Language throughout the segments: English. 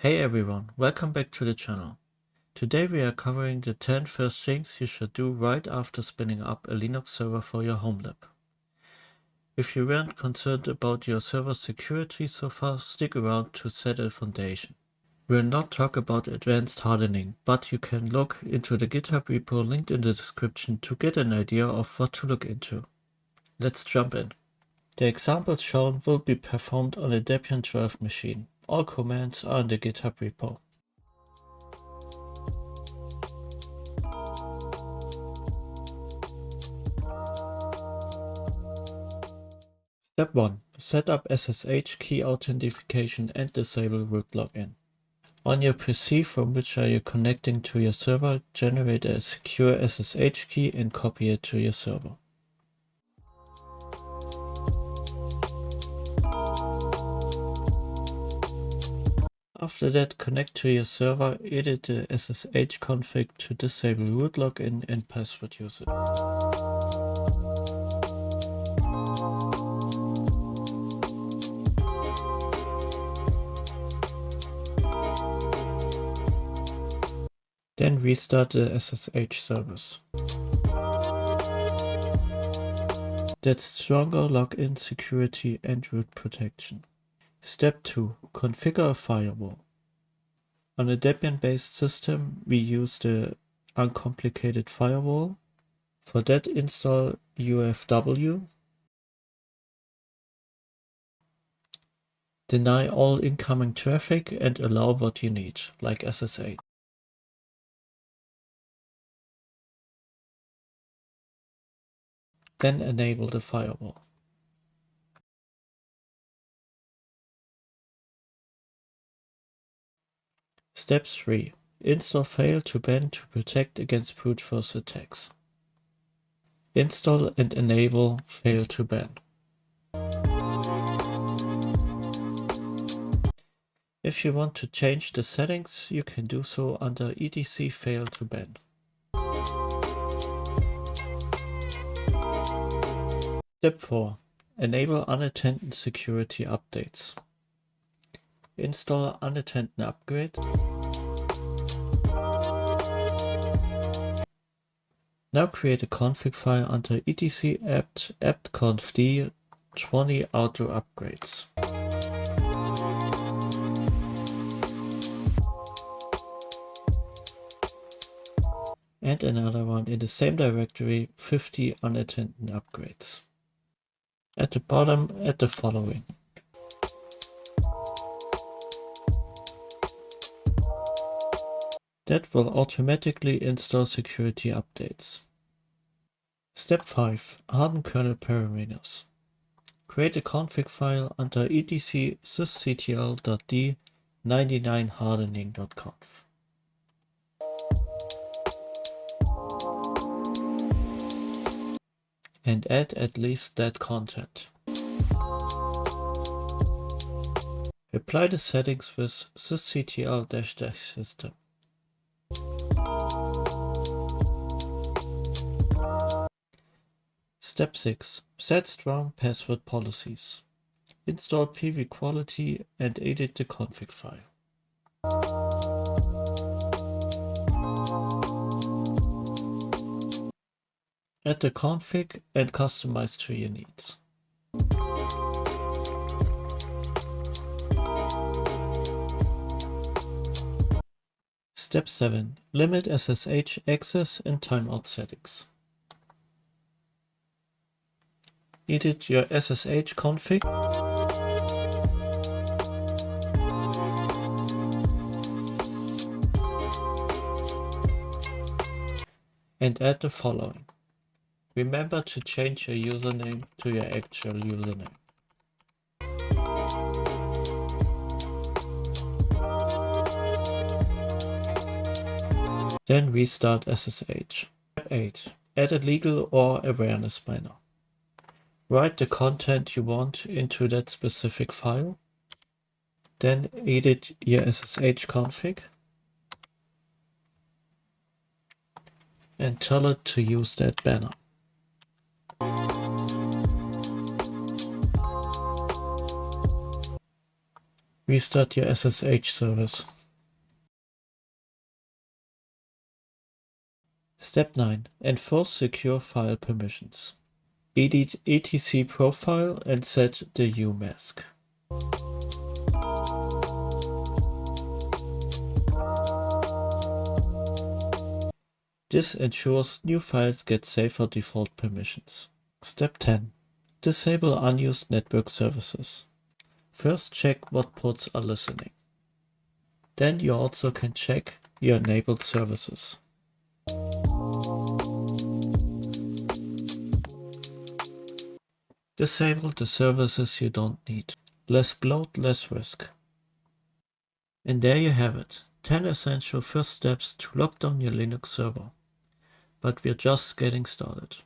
Hey everyone, welcome back to the channel. Today we are covering the 10 first things you should do right after spinning up a Linux server for your Homelab. If you weren't concerned about your server security so far, stick around to set a foundation. We'll not talk about advanced hardening, but you can look into the GitHub repo linked in the description to get an idea of what to look into. Let's jump in. The examples shown will be performed on a Debian 12 machine. All commands are in the GitHub repo. Step 1. Set up SSH key authentication and disable root login. On your PC from which are you connecting to your server, generate a secure SSH key and copy it to your server. After that, connect to your server, edit the SSH config to disable root login and password usage. Then restart the SSH service. That's stronger login security and root protection. Step 2. Configure a firewall. On a Debian-based system, we use the uncomplicated firewall. For that, install UFW. Deny all incoming traffic and allow what you need, like SSH. Then enable the firewall. Step 3. Install fail2ban to protect against brute force attacks. Install and enable fail2ban. If you want to change the settings, you can do so under etc fail2ban. Step 4. Enable unattended security updates. Install unattended upgrades. Now create a config file under etc apt-confd 20 auto upgrades. And another one in the same directory, 50 unattended upgrades. At the bottom, add the following. That will automatically install security updates. Step 5. Harden Kernel parameters. Create a config file under etc sysctl.d 99hardening.conf. And add at least that content. Apply the settings with sysctl-system. Step 6. Set strong password policies. Install pvquality and edit the config file. Add the config and customize to your needs. Step 7. Limit SSH access and timeout settings. Edit your SSH config and add the following. Remember to change your username to your actual username. Then restart SSH. Step 8. Add a legal or awareness banner. Write the content you want into that specific file. Then edit your SSH config and tell it to use that banner. Restart your SSH service. Step 9. Enforce secure file permissions. Edit etc profile and set the umask. This ensures new files get safer default permissions. Step 10. Disable unused network services. First check what ports are listening. Then you also can check your enabled services. Disable the services you don't need. Less bloat, less risk. And there you have it. 10 essential first steps to lock down your Linux server. But we're just getting started.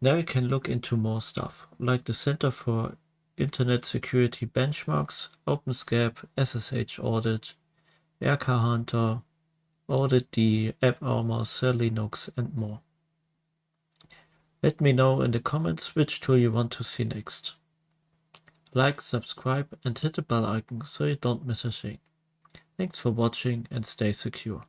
Now you can look into more stuff, like the Center for Internet Security Benchmarks, OpenSCAP, SSH Audit, RK Hunter, Audit the AppArmor, Cell Linux, and more. Let me know in the comments which tool you want to see next. Like, subscribe, and hit the bell icon so you don't miss a thing. Thanks for watching and stay secure.